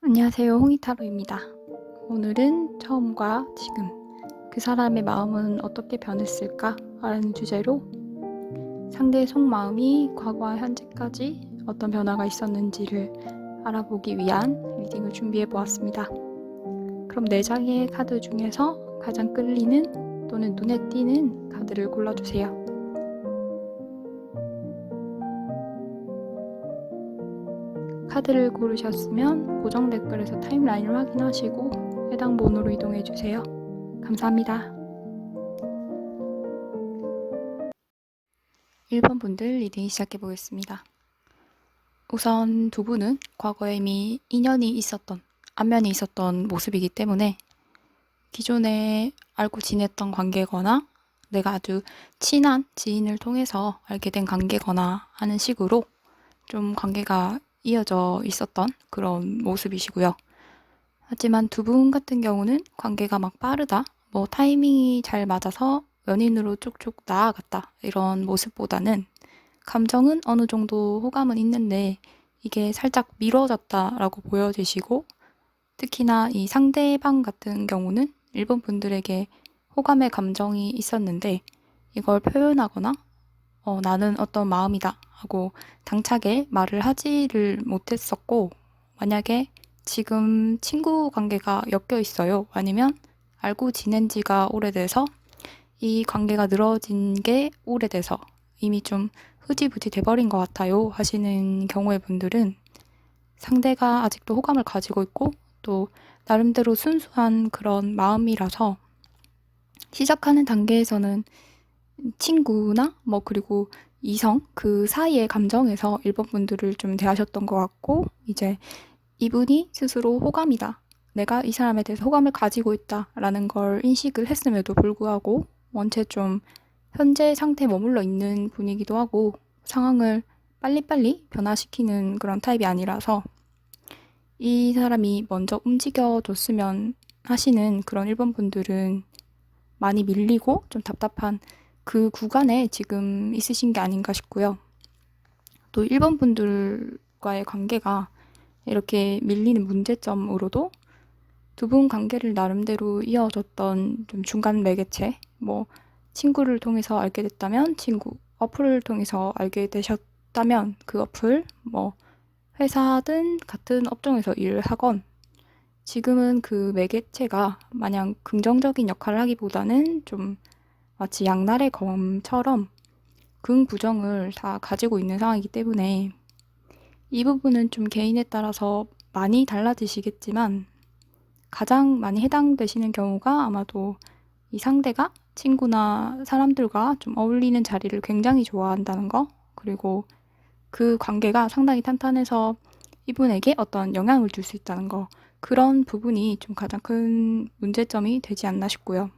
안녕하세요. 홍이타로입니다. 오늘은 처음과 지금, 그 사람의 마음은 어떻게 변했을까? 라는 주제로 상대의 속마음이 과거와 현재까지 어떤 변화가 있었는지를 알아보기 위한 리딩을 준비해 보았습니다. 그럼 4장의 카드 중에서 가장 끌리는 또는 눈에 띄는 카드를 골라주세요. 카드를 고르셨으면 고정 댓글에서 타임라인을 확인하시고 해당 번호로 이동해주세요. 감사합니다. 1번 분들 리딩 시작해보겠습니다. 우선 두 분은 과거에 이미 인연이 있었던, 안면이 있었던 모습이기 때문에 기존에 알고 지냈던 관계거나 내가 아주 친한 지인을 통해서 알게 된 관계거나 하는 식으로 좀 관계가 이어져 있었던 그런 모습이시고요. 하지만 두 분 같은 경우는 관계가 막 빠르다, 뭐 타이밍이 잘 맞아서 연인으로 쭉쭉 나아갔다 이런 모습보다는 감정은 어느 정도 호감은 있는데 이게 살짝 미뤄졌다라고 보여지시고, 특히나 이 상대방 같은 경우는 일본 분들에게 호감의 감정이 있었는데 이걸 표현하거나 나는 어떤 마음이다 하고 당차게 말을 하지를 못했었고, 만약에 지금 친구 관계가 엮여 있어요. 아니면 알고 지낸 지가 오래돼서 이 관계가 늘어진 게 오래돼서 이미 좀 흐지부지 돼버린 것 같아요 하시는 경우의 분들은 상대가 아직도 호감을 가지고 있고 또 나름대로 순수한 그런 마음이라서 시작하는 단계에서는 친구나 뭐 그리고 이성 그 사이의 감정에서 일본 분들을 좀 대하셨던 것 같고, 이제 이분이 스스로 호감이다, 내가 이 사람에 대해서 호감을 가지고 있다라는 걸 인식을 했음에도 불구하고 원체 좀 현재 상태에 머물러 있는 분이기도 하고 상황을 빨리빨리 변화시키는 그런 타입이 아니라서 이 사람이 먼저 움직여줬으면 하시는 그런 일본 분들은 많이 밀리고 좀 답답한 그 구간에 지금 있으신 게 아닌가 싶고요. 또 일본 분들과의 관계가 이렇게 밀리는 문제점으로도 두 분 관계를 나름대로 이어졌던 좀 중간 매개체, 뭐 친구를 통해서 알게 됐다면 친구, 어플을 통해서 알게 되셨다면 그 어플, 뭐 회사든 같은 업종에서 일을 하건 지금은 그 매개체가 마냥 긍정적인 역할을 하기보다는 좀 마치 양날의 검처럼 긍부정을 다 가지고 있는 상황이기 때문에 이 부분은 좀 개인에 따라서 많이 달라지시겠지만 가장 많이 해당되시는 경우가 아마도 이 상대가 친구나 사람들과 좀 어울리는 자리를 굉장히 좋아한다는 거, 그리고 그 관계가 상당히 탄탄해서 이분에게 어떤 영향을 줄 수 있다는 거, 그런 부분이 좀 가장 큰 문제점이 되지 않나 싶고요.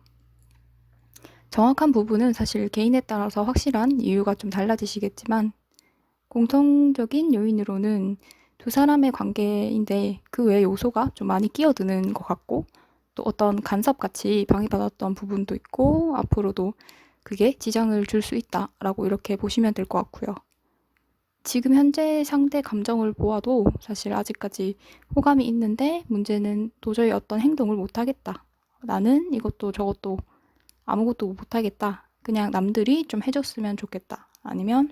정확한 부분은 사실 개인에 따라서 확실한 이유가 좀 달라지시겠지만 공통적인 요인으로는 두 사람의 관계인데 그 외의 요소가 좀 많이 끼어드는 것 같고, 또 어떤 간섭같이 방해받았던 부분도 있고 앞으로도 그게 지장을 줄 수 있다라고 이렇게 보시면 될 것 같고요. 지금 현재 상대 감정을 보아도 사실 아직까지 호감이 있는데 문제는 도저히 어떤 행동을 못하겠다, 나는 이것도 저것도 아무것도 못하겠다, 그냥 남들이 좀 해줬으면 좋겠다, 아니면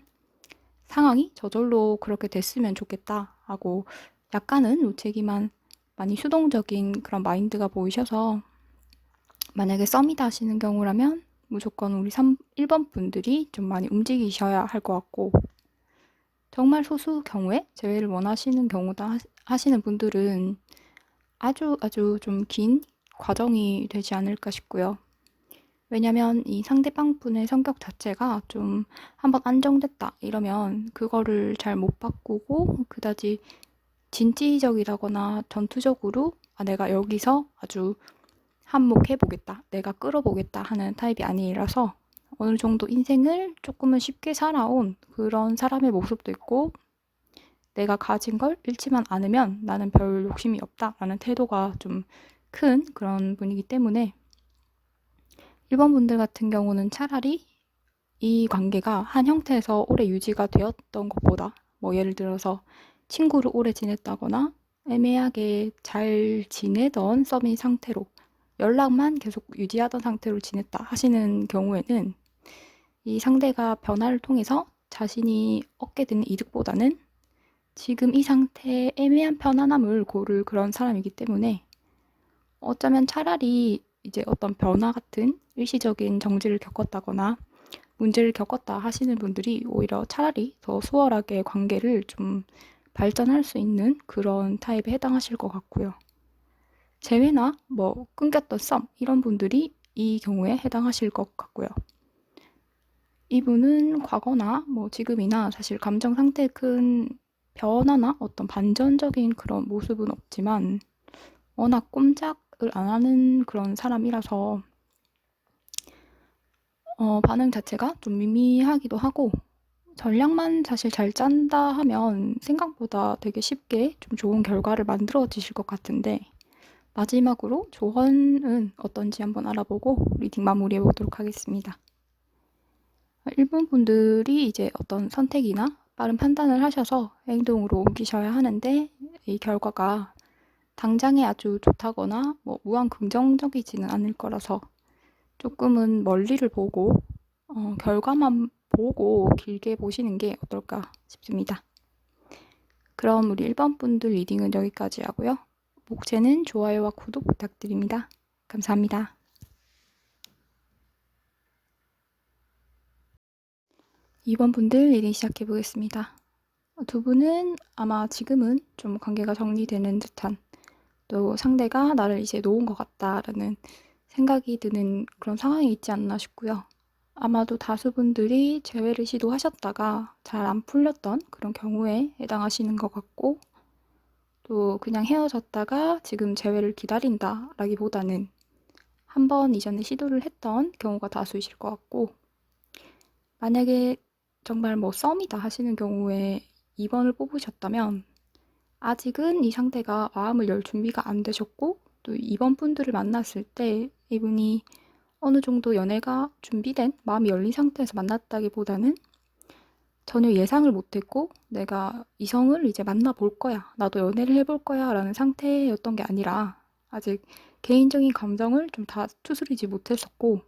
상황이 저절로 그렇게 됐으면 좋겠다 하고 약간은 무책임한 많이 수동적인 그런 마인드가 보이셔서, 만약에 썸이다 하시는 경우라면 무조건 우리 1번 분들이 좀 많이 움직이셔야 할 것 같고, 정말 소수 경우에 재회를 원하시는 경우다 하시는 분들은 아주 좀 긴 과정이 되지 않을까 싶고요. 왜냐면 이 상대방 분의 성격 자체가 좀 한번 안정됐다 이러면 그거를 잘 못 바꾸고 그다지 진취적이라거나 전투적으로 내가 여기서 아주 한몫해보겠다, 내가 끌어보겠다 하는 타입이 아니라서 어느 정도 인생을 조금은 쉽게 살아온 그런 사람의 모습도 있고, 내가 가진 걸 잃지만 않으면 나는 별 욕심이 없다라는 태도가 좀 큰 그런 분이기 때문에 1번 분들 같은 경우는 차라리 이 관계가 한 형태에서 오래 유지가 되었던 것보다, 뭐 예를 들어서 친구를 오래 지냈다거나 애매하게 잘 지내던 썸인 상태로 연락만 계속 유지하던 상태로 지냈다 하시는 경우에는 이 상대가 변화를 통해서 자신이 얻게 되는 이득보다는 지금 이 상태의 애매한 편안함을 고를 그런 사람이기 때문에 어쩌면 차라리 이제 어떤 변화 같은 일시적인 정지를 겪었다거나 문제를 겪었다 하시는 분들이 오히려 차라리 더 수월하게 관계를 좀 발전할 수 있는 그런 타입에 해당하실 것 같고요. 재회나 뭐 끊겼던 썸 이런 분들이 이 경우에 해당하실 것 같고요. 이분은 과거나 뭐 지금이나 사실 감정 상태에 큰 변화나 어떤 반전적인 그런 모습은 없지만 워낙 꼼짝을 안 하는 그런 사람이라서 반응 자체가 좀 미미하기도 하고 전략만 사실 잘 짠다 하면 생각보다 되게 쉽게 좀 좋은 결과를 만들어지실 것 같은데 마지막으로 조언은 어떤지 한번 알아보고 리딩 마무리해 보도록 하겠습니다. 일본 분들이 이제 어떤 선택이나 빠른 판단을 하셔서 행동으로 옮기셔야 하는데 이 결과가 당장에 아주 좋다거나 뭐 무한 긍정적이지는 않을 거라서 조금은 멀리를 보고 결과만 보고 길게 보시는 게 어떨까 싶습니다. 그럼 우리 1번 분들 리딩은 여기까지 하고요. 목재는 좋아요와 구독 부탁드립니다. 감사합니다. 2번 분들 리딩 시작해 보겠습니다. 두 분은 아마 지금은 좀 관계가 정리되는 듯한 또 상대가 나를 이제 놓은 것 같다라는 생각이 드는 그런 상황이 있지 않나 싶고요. 아마도 다수분들이 재회를 시도하셨다가 잘 안 풀렸던 그런 경우에 해당하시는 것 같고 또 그냥 헤어졌다가 지금 재회를 기다린다라기보다는 한 번 이전에 시도를 했던 경우가 다수이실 것 같고 만약에 정말 뭐 썸이다 하시는 경우에 2번을 뽑으셨다면 아직은 이 상태가 마음을 열 준비가 안 되셨고 또 2번 분들을 만났을 때 이분이 어느 정도 연애가 준비된 마음이 열린 상태에서 만났다기보다는 전혀 예상을 못했고 내가 이성을 이제 만나볼 거야 나도 연애를 해볼 거야 라는 상태였던 게 아니라 아직 개인적인 감정을 좀 다 추스리지 못했었고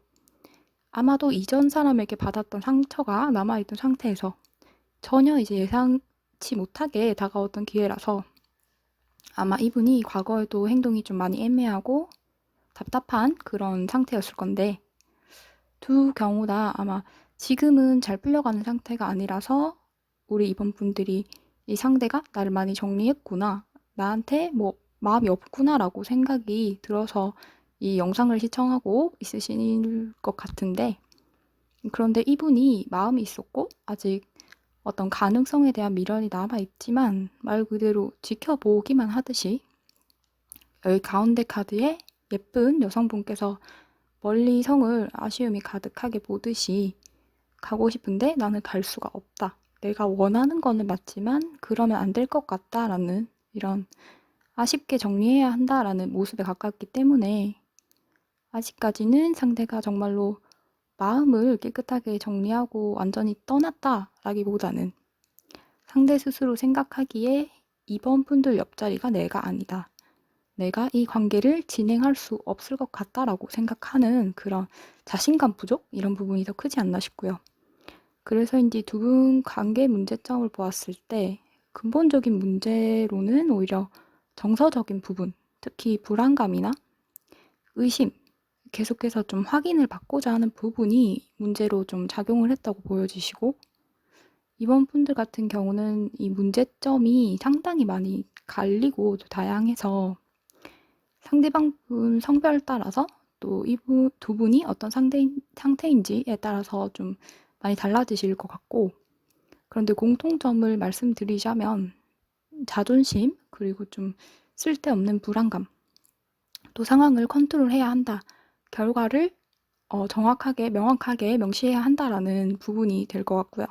아마도 이전 사람에게 받았던 상처가 남아있던 상태에서 전혀 이제 예상치 못하게 다가왔던 기회라서 아마 이분이 과거에도 행동이 좀 많이 애매하고 답답한 그런 상태였을 건데 두 경우 다 아마 지금은 잘 풀려가는 상태가 아니라서 우리 이번 분들이 이 상대가 나를 많이 정리했구나 나한테 뭐 마음이 없구나라고 생각이 들어서 이 영상을 시청하고 있으실 것 같은데 그런데 이분이 마음이 있었고 아직 어떤 가능성에 대한 미련이 남아있지만 말 그대로 지켜보기만 하듯이 여기 가운데 카드에 예쁜 여성분께서 멀리 성을 아쉬움이 가득하게 보듯이 가고 싶은데 나는 갈 수가 없다. 내가 원하는 거는 맞지만 그러면 안 될 것 같다라는 이런 아쉽게 정리해야 한다라는 모습에 가깝기 때문에 아직까지는 상대가 정말로 마음을 깨끗하게 정리하고 완전히 떠났다라기보다는 상대 스스로 생각하기에 이번 분들 옆자리가 내가 아니다. 내가 이 관계를 진행할 수 없을 것 같다라고 생각하는 그런 자신감 부족? 이런 부분이 더 크지 않나 싶고요. 그래서인지 두 분 관계 문제점을 보았을 때 근본적인 문제로는 오히려 정서적인 부분, 특히 불안감이나 의심, 계속해서 좀 확인을 받고자 하는 부분이 문제로 좀 작용을 했다고 보여지시고 이번 분들 같은 경우는 이 문제점이 상당히 많이 갈리고 다양해서 상대방 분 성별 따라서 또 이분 두 분이 어떤 상태인지에 따라서 좀 많이 달라지실 것 같고 그런데 공통점을 말씀드리자면 자존심 그리고 좀 쓸데없는 불안감 또 상황을 컨트롤해야 한다 결과를 정확하게 명확하게 명시해야 한다라는 부분이 될 것 같고요.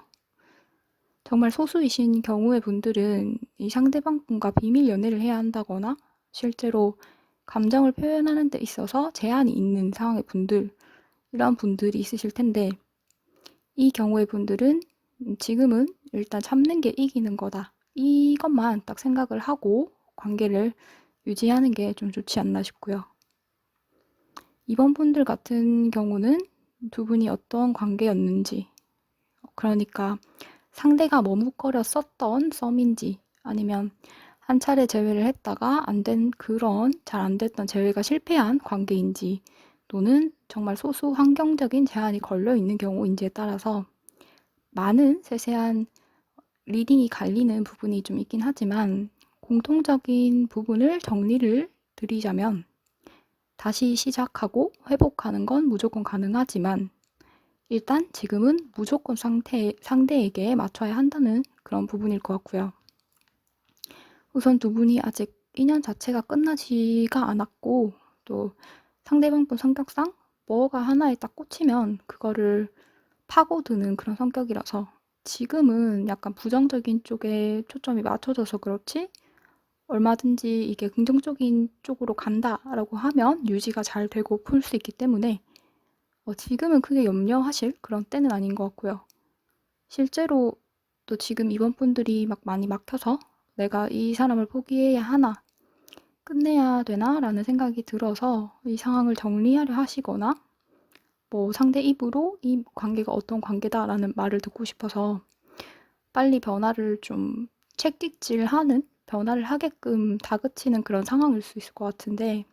정말 소수이신 경우의 분들은 이 상대방 분과 비밀 연애를 해야 한다거나 실제로 감정을 표현하는 데 있어서 제한이 있는 상황의 분들 이런 분들이 있으실 텐데 이 경우의 분들은 지금은 일단 참는 게 이기는 거다 이것만 딱 생각을 하고 관계를 유지하는 게 좀 좋지 않나 싶고요. 이번 분들 같은 경우는 두 분이 어떤 관계였는지, 그러니까 상대가 머뭇거렸었던 썸인지 아니면 한 차례 재회를 했다가 잘 안 됐던 재회가 실패한 관계인지 또는 정말 소수 환경적인 제한이 걸려 있는 경우인지에 따라서 많은 세세한 리딩이 갈리는 부분이 좀 있긴 하지만 공통적인 부분을 정리를 드리자면 다시 시작하고 회복하는 건 무조건 가능하지만 일단 지금은 무조건 상대에게 맞춰야 한다는 그런 부분일 것 같고요. 우선 두 분이 아직 인연 자체가 끝나지가 않았고 또 상대방 분 성격상 뭐가 하나에 딱 꽂히면 그거를 파고드는 그런 성격이라서 지금은 약간 부정적인 쪽에 초점이 맞춰져서 그렇지 얼마든지 이게 긍정적인 쪽으로 간다라고 하면 유지가 잘 되고 풀 수 있기 때문에 지금은 크게 염려하실 그런 때는 아닌 것 같고요. 실제로 또 지금 이번 분들이 막 많이 막혀서 내가 이 사람을 포기해야 하나, 끝내야 되나 라는 생각이 들어서 이 상황을 정리하려 하시거나 뭐 상대 입으로 이 관계가 어떤 관계다라는 말을 듣고 싶어서 빨리 변화를 좀 채찍질하는 변화를 하게끔 다그치는 그런 상황일 수 있을 것 같은데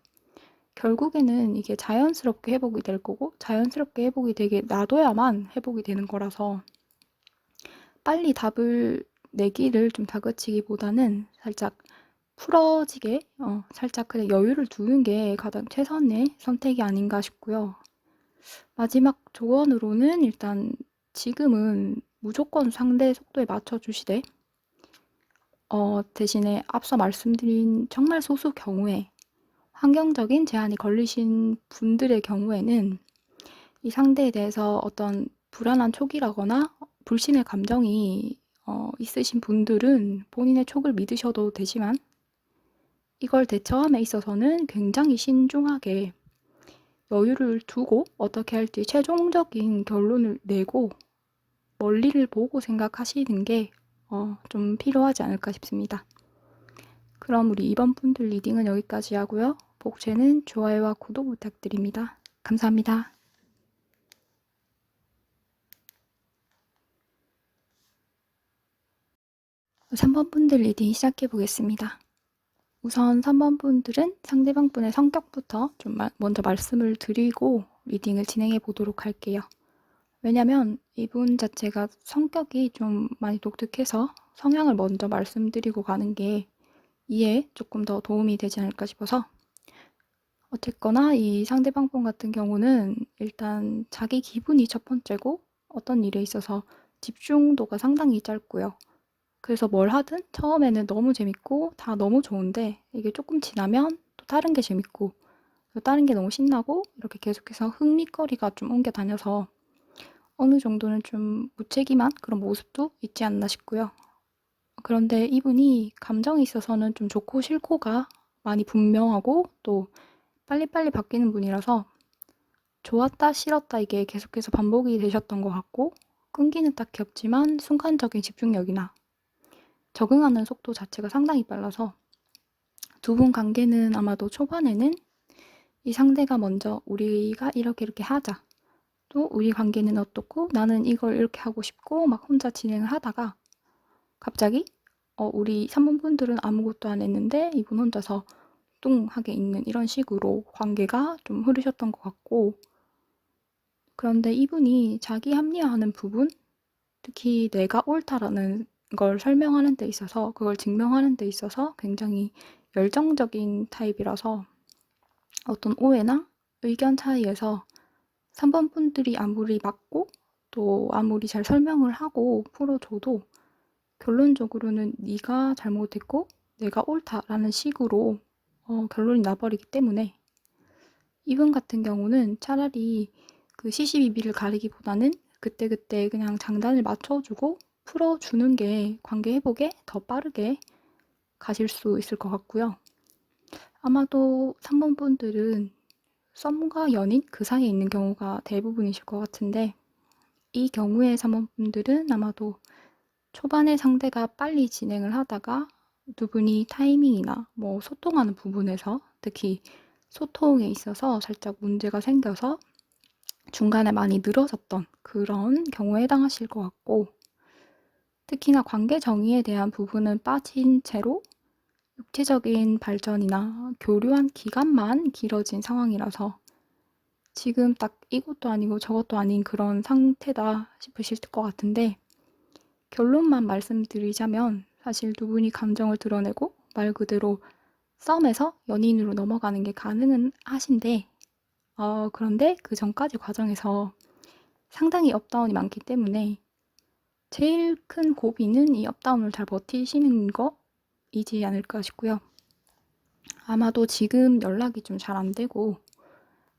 결국에는 이게 자연스럽게 회복이 될 거고 자연스럽게 회복이 되게 놔둬야만 회복이 되는 거라서 빨리 답을 내기를 좀 다그치기보다는 살짝 풀어지게 살짝 그냥 여유를 두는 게 가장 최선의 선택이 아닌가 싶고요. 마지막 조언으로는 일단 지금은 무조건 상대 속도에 맞춰주시되 대신에 앞서 말씀드린 정말 소수 경우에 환경적인 제한이 걸리신 분들의 경우에는 이 상대에 대해서 어떤 불안한 촉이라거나 불신의 감정이 있으신 분들은 본인의 촉을 믿으셔도 되지만 이걸 대처함에 있어서는 굉장히 신중하게 여유를 두고 어떻게 할지 최종적인 결론을 내고 멀리를 보고 생각하시는 게 좀 필요하지 않을까 싶습니다. 그럼 우리 이번 분들 리딩은 여기까지 하고요. 복채는 좋아요와 구독 부탁드립니다. 감사합니다. 3번 분들 리딩 시작해 보겠습니다. 우선 3번 분들은 상대방 분의 성격부터 좀 먼저 말씀을 드리고 리딩을 진행해 보도록 할게요. 왜냐면 이분 자체가 성격이 좀 많이 독특해서 성향을 먼저 말씀드리고 가는 게 이해에 조금 더 도움이 되지 않을까 싶어서 어쨌거나 이 상대방 분 같은 경우는 일단 자기 기분이 첫 번째고 어떤 일에 있어서 집중도가 상당히 짧고요. 그래서 뭘 하든 처음에는 너무 재밌고 다 너무 좋은데 이게 조금 지나면 또 다른 게 재밌고 또 다른 게 너무 신나고 이렇게 계속해서 흥미거리가 좀 옮겨 다녀서 어느 정도는 좀 무책임한 그런 모습도 있지 않나 싶고요. 그런데 이분이 감정에 있어서는 좀 좋고 싫고가 많이 분명하고 또 빨리빨리 바뀌는 분이라서 좋았다 싫었다 이게 계속해서 반복이 되셨던 것 같고 끈기는 딱히 없지만 순간적인 집중력이나 적응하는 속도 자체가 상당히 빨라서 두 분 관계는 아마도 초반에는 이 상대가 먼저 우리가 이렇게 하자. 또 우리 관계는 어떻고 나는 이걸 이렇게 하고 싶고 막 혼자 진행을 하다가 갑자기 우리 3번 분들은 아무것도 안 했는데 이분 혼자서 뚱하게 있는 이런 식으로 관계가 좀 흐르셨던 것 같고 그런데 이분이 자기 합리화하는 부분 특히 내가 옳다라는 걸 설명하는 데 있어서 그걸 증명하는 데 있어서 굉장히 열정적인 타입이라서 어떤 오해나 의견 차이에서 3번 분들이 아무리 맞고 또 아무리 잘 설명을 하고 풀어줘도 결론적으로는 네가 잘못했고 내가 옳다라는 식으로 결론이 나버리기 때문에 이분 같은 경우는 차라리 그 시시비비를 가리기보다는 그때그때 그냥 장단을 맞춰주고 풀어주는 게 관계 회복에 더 빠르게 가실 수 있을 것 같고요. 아마도 3번 분들은 썸과 연인 그 사이에 있는 경우가 대부분이실 것 같은데 이 경우의 3번 분들은 아마도 초반에 상대가 빨리 진행을 하다가 두 분이 타이밍이나 뭐 소통하는 부분에서 특히 소통에 있어서 살짝 문제가 생겨서 중간에 많이 늘어졌던 그런 경우에 해당하실 것 같고, 특히나 관계 정의에 대한 부분은 빠진 채로 육체적인 발전이나 교류한 기간만 길어진 상황이라서 지금 딱 이것도 아니고 저것도 아닌 그런 상태다 싶으실 것 같은데, 결론만 말씀드리자면 사실 두 분이 감정을 드러내고 말 그대로 썸에서 연인으로 넘어가는 게 가능은 하신데, 그런데 그 전까지 과정에서 상당히 업다운이 많기 때문에 제일 큰 고비는 이 업다운을 잘 버티시는 거이지 않을까 싶고요. 아마도 지금 연락이 좀 잘 안 되고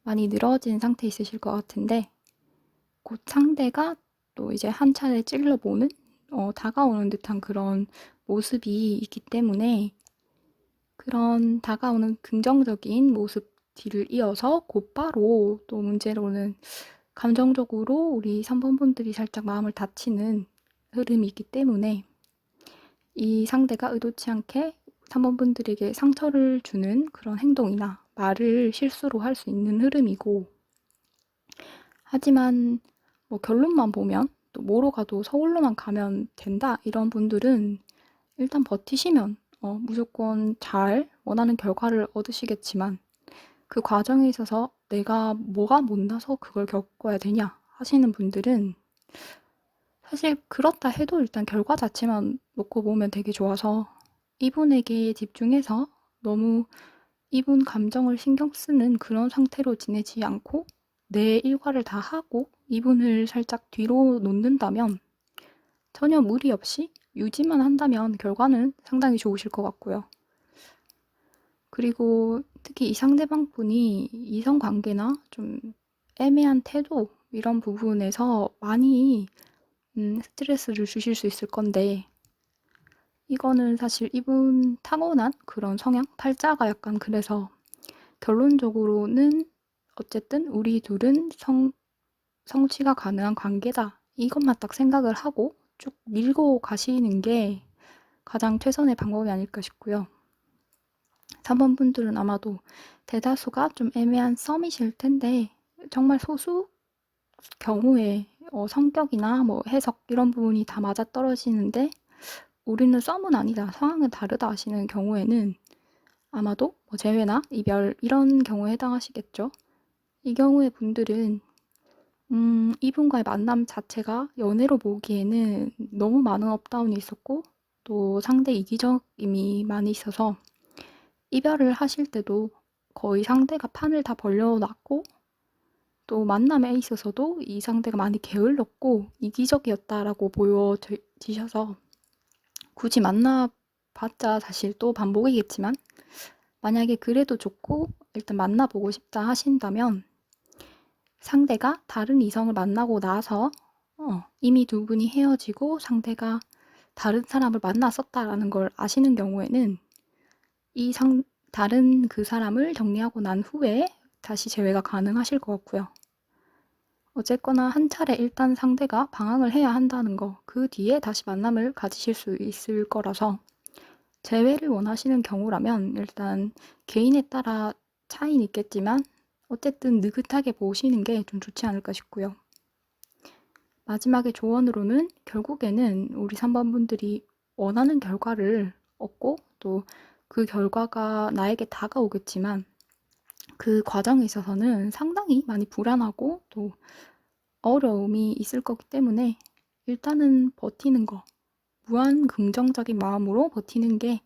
많이 늘어진 상태에 있으실 것 같은데, 곧 상대가 또 이제 한 차례 찔러보는, 다가오는 듯한 그런 모습이 있기 때문에 그런 다가오는 긍정적인 모습 뒤를 이어서 곧바로 또 문제로는 감정적으로 우리 3번분들이 살짝 마음을 다치는 흐름이 있기 때문에 이 상대가 의도치 않게 3번분들에게 상처를 주는 그런 행동이나 말을 실수로 할 수 있는 흐름이고, 하지만 뭐 결론만 보면 또 뭐로 가도 서울로만 가면 된다 이런 분들은 일단 버티시면 무조건 잘 원하는 결과를 얻으시겠지만, 그 과정에 있어서 내가 뭐가 못나서 그걸 겪어야 되냐 하시는 분들은 사실 그렇다 해도 일단 결과 자체만 놓고 보면 되게 좋아서 이분에게 집중해서 너무 이분 감정을 신경 쓰는 그런 상태로 지내지 않고 내 일과를 다 하고 이분을 살짝 뒤로 놓는다면, 전혀 무리 없이 유지만 한다면 결과는 상당히 좋으실 것 같고요. 그리고 특히 이 상대방 분이 이성 관계나 좀 애매한 태도 이런 부분에서 많이 스트레스를 주실 수 있을 건데, 이거는 사실 이분 타고난 그런 성향, 팔자가 약간 그래서 결론적으로는 어쨌든 우리 둘은 성취가 가능한 관계다, 이것만 딱 생각을 하고 쭉 밀고 가시는 게 가장 최선의 방법이 아닐까 싶고요. 3번 분들은 아마도 대다수가 좀 애매한 썸이실 텐데, 정말 소수 경우에 성격이나 뭐 해석 이런 부분이 다 맞아떨어지는데 우리는 썸은 아니다, 상황은 다르다 하시는 경우에는 아마도 뭐 재회나 이별 이런 경우에 해당하시겠죠. 이 경우의 분들은 이분과의 만남 자체가 연애로 보기에는 너무 많은 업다운이 있었고 또 상대 이기적임이 많이 있어서 이별을 하실 때도 거의 상대가 판을 다 벌려놨고, 또 만남에 있어서도 이 상대가 많이 게을렀고 이기적이었다라고 보여지셔서 굳이 만나봤자 사실 또 반복이겠지만, 만약에 그래도 좋고 일단 만나보고 싶다 하신다면 상대가 다른 이성을 만나고 나서 이미 두 분이 헤어지고 상대가 다른 사람을 만났었다라는 걸 아시는 경우에는 이 다른 그 사람을 정리하고 난 후에 다시 재회가 가능하실 것 같고요. 어쨌거나 한 차례 일단 상대가 방황을 해야 한다는 거, 그 뒤에 다시 만남을 가지실 수 있을 거라서 재회를 원하시는 경우라면 일단 개인에 따라 차이는 있겠지만 어쨌든 느긋하게 보시는 게 좀 좋지 않을까 싶고요. 마지막에 조언으로는 결국에는 우리 3번 분들이 원하는 결과를 얻고 또 그 결과가 나에게 다가오겠지만 그 과정에 있어서는 상당히 많이 불안하고 또 어려움이 있을 거기 때문에 일단은 버티는 거, 무한 긍정적인 마음으로 버티는 게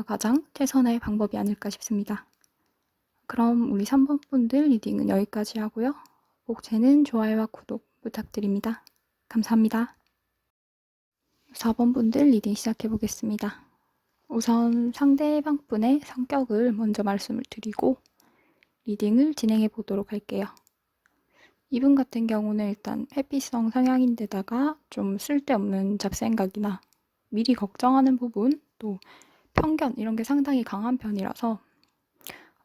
가장 최선의 방법이 아닐까 싶습니다. 그럼 우리 3번 분들 리딩은 여기까지 하고요. 복제는 좋아요와 구독 부탁드립니다. 감사합니다. 4번 분들 리딩 시작해 보겠습니다. 우선 상대방 분의 성격을 먼저 말씀을 드리고 리딩을 진행해 보도록 할게요. 이분 같은 경우는 일단 회피성 성향인데다가 좀 쓸데없는 잡생각이나 미리 걱정하는 부분, 또 편견 이런 게 상당히 강한 편이라서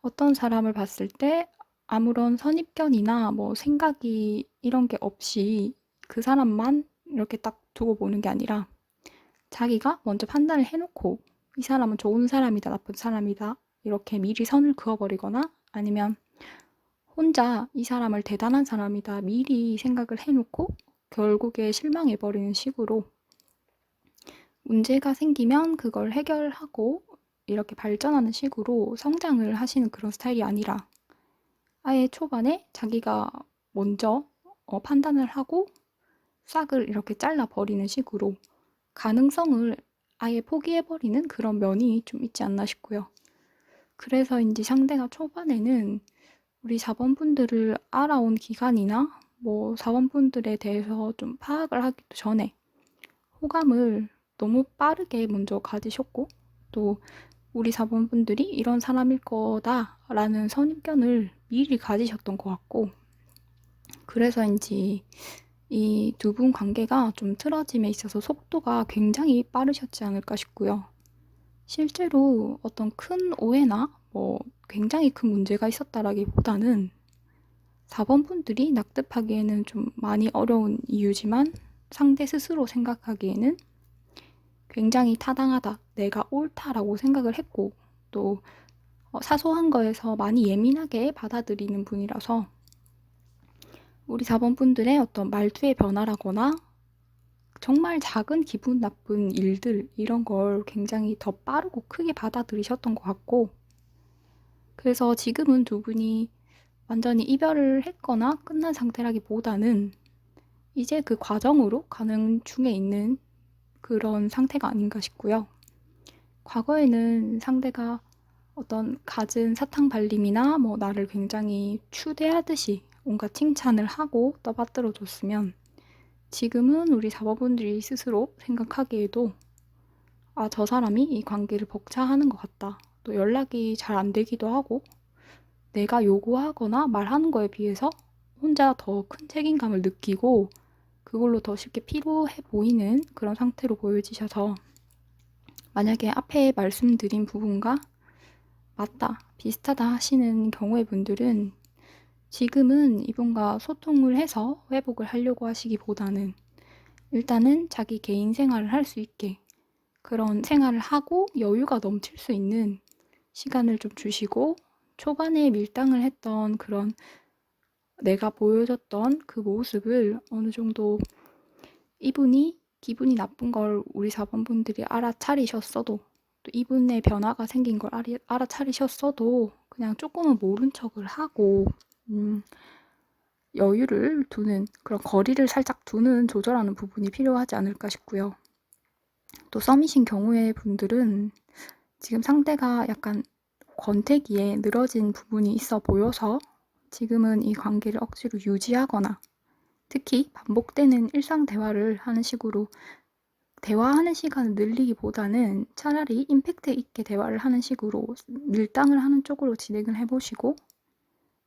어떤 사람을 봤을 때 아무런 선입견이나 뭐 생각이 이런 게 없이 그 사람만 이렇게 딱 두고 보는 게 아니라 자기가 먼저 판단을 해놓고 이 사람은 좋은 사람이다, 나쁜 사람이다, 이렇게 미리 선을 그어버리거나 아니면 혼자 이 사람을 대단한 사람이다 미리 생각을 해놓고 결국에 실망해버리는 식으로 문제가 생기면 그걸 해결하고 이렇게 발전하는 식으로 성장을 하시는 그런 스타일이 아니라 아예 초반에 자기가 먼저 판단을 하고 싹을 이렇게 잘라버리는 식으로 가능성을 아예 포기해버리는 그런 면이 좀 있지 않나 싶고요. 그래서인지 상대가 초반에는 우리 사원분들을 알아온 기간이나 뭐 사원분들에 대해서 좀 파악을 하기도 전에 호감을 너무 빠르게 먼저 가지셨고 또 우리 사원분들이 이런 사람일 거다라는 선입견을 미리 가지셨던 것 같고 그래서인지 이 두 분 관계가 좀 틀어짐에 있어서 속도가 굉장히 빠르셨지 않을까 싶고요. 실제로 어떤 큰 오해나 뭐 굉장히 큰 문제가 있었다라기보다는 사원분들이 납득하기에는 좀 많이 어려운 이유지만 상대 스스로 생각하기에는 굉장히 타당하다, 내가 옳다라고 생각을 했고 또 사소한 거에서 많이 예민하게 받아들이는 분이라서 우리 사원분들의 어떤 말투의 변화라거나 정말 작은 기분 나쁜 일들 이런 걸 굉장히 더 빠르고 크게 받아들이셨던 것 같고 그래서 지금은 두 분이 완전히 이별을 했거나 끝난 상태라기보다는 이제 그 과정으로 가는 중에 있는 그런 상태가 아닌가 싶고요. 과거에는 상대가 어떤 갖은 사탕 발림이나 뭐 나를 굉장히 추대하듯이 온갖 칭찬을 하고 떠받들어 줬으면 지금은 우리 사모분들이 스스로 생각하기에도 아, 저 사람이 이 관계를 벅차하는 것 같다. 또 연락이 잘 안 되기도 하고 내가 요구하거나 말하는 거에 비해서 혼자 더 큰 책임감을 느끼고 그걸로 더 쉽게 피로해 보이는 그런 상태로 보여지셔서 만약에 앞에 말씀드린 부분과 맞다, 비슷하다 하시는 경우의 분들은 지금은 이분과 소통을 해서 회복을 하려고 하시기보다는 일단은 자기 개인 생활을 할 수 있게 그런 생활을 하고 여유가 넘칠 수 있는 시간을 좀 주시고 초반에 밀당을 했던 그런 내가 보여줬던 그 모습을 어느 정도 이분이 기분이 나쁜 걸 우리 사원분들이 알아차리셨어도 또 이분의 변화가 생긴 걸 알아차리셨어도 그냥 조금은 모른 척을 하고 여유를 두는 그런 거리를 살짝 두는 조절하는 부분이 필요하지 않을까 싶고요. 또 썸이신 경우의 분들은 지금 상대가 약간 권태기에 늘어진 부분이 있어 보여서 지금은 이 관계를 억지로 유지하거나 특히 반복되는 일상 대화를 하는 식으로 대화하는 시간을 늘리기보다는 차라리 임팩트 있게 대화를 하는 식으로 밀당을 하는 쪽으로 진행을 해보시고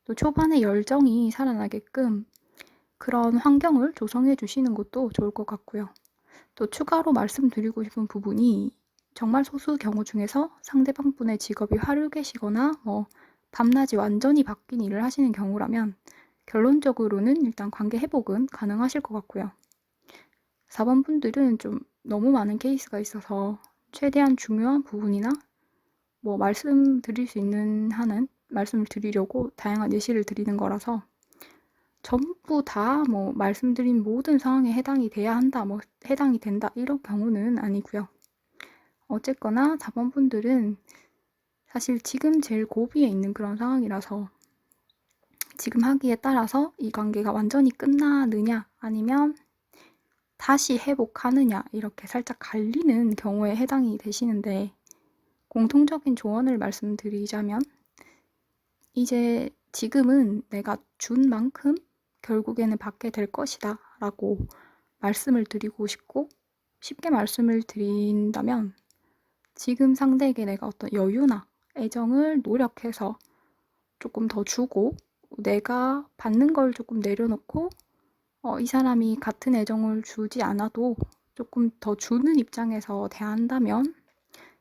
또 초반에 열정이 살아나게끔 그런 환경을 조성해 주시는 것도 좋을 것 같고요. 또 추가로 말씀드리고 싶은 부분이 정말 소수 경우 중에서 상대방 분의 직업이 화류계시거나 밤낮이 완전히 바뀐 일을 하시는 경우라면 결론적으로는 일단 관계 회복은 가능하실 것 같고요. 4번 분들은 좀 너무 많은 케이스가 있어서 최대한 중요한 부분이나 말씀드릴 수 있는 한은 말씀을 드리려고 다양한 예시를 드리는 거라서 전부 다 말씀드린 모든 상황에 해당이 돼야 한다, 해당이 된다 이런 경우는 아니고요. 어쨌거나 4번 분들은 사실 지금 제일 고비에 있는 그런 상황이라서 지금 하기에 따라서 이 관계가 완전히 끝나느냐 아니면 다시 회복하느냐 이렇게 살짝 갈리는 경우에 해당이 되시는데 공통적인 조언을 말씀드리자면 이제 지금은 내가 준 만큼 결국에는 받게 될 것이다 라고 말씀을 드리고 싶고 쉽게 말씀을 드린다면 지금 상대에게 내가 어떤 여유나 애정을 노력해서 조금 더 주고 내가 받는 걸 조금 내려놓고 이 사람이 같은 애정을 주지 않아도 조금 더 주는 입장에서 대한다면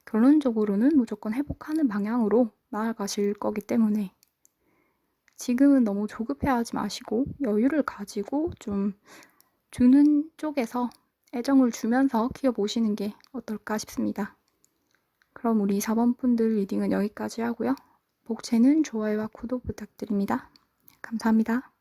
결론적으로는 무조건 회복하는 방향으로 나아가실 거기 때문에 지금은 너무 조급해하지 마시고 여유를 가지고 좀 주는 쪽에서 애정을 주면서 키워보시는 게 어떨까 싶습니다. 그럼 우리 4번 분들 리딩은 여기까지 하고요. 복채는 좋아요와 구독 부탁드립니다. 감사합니다.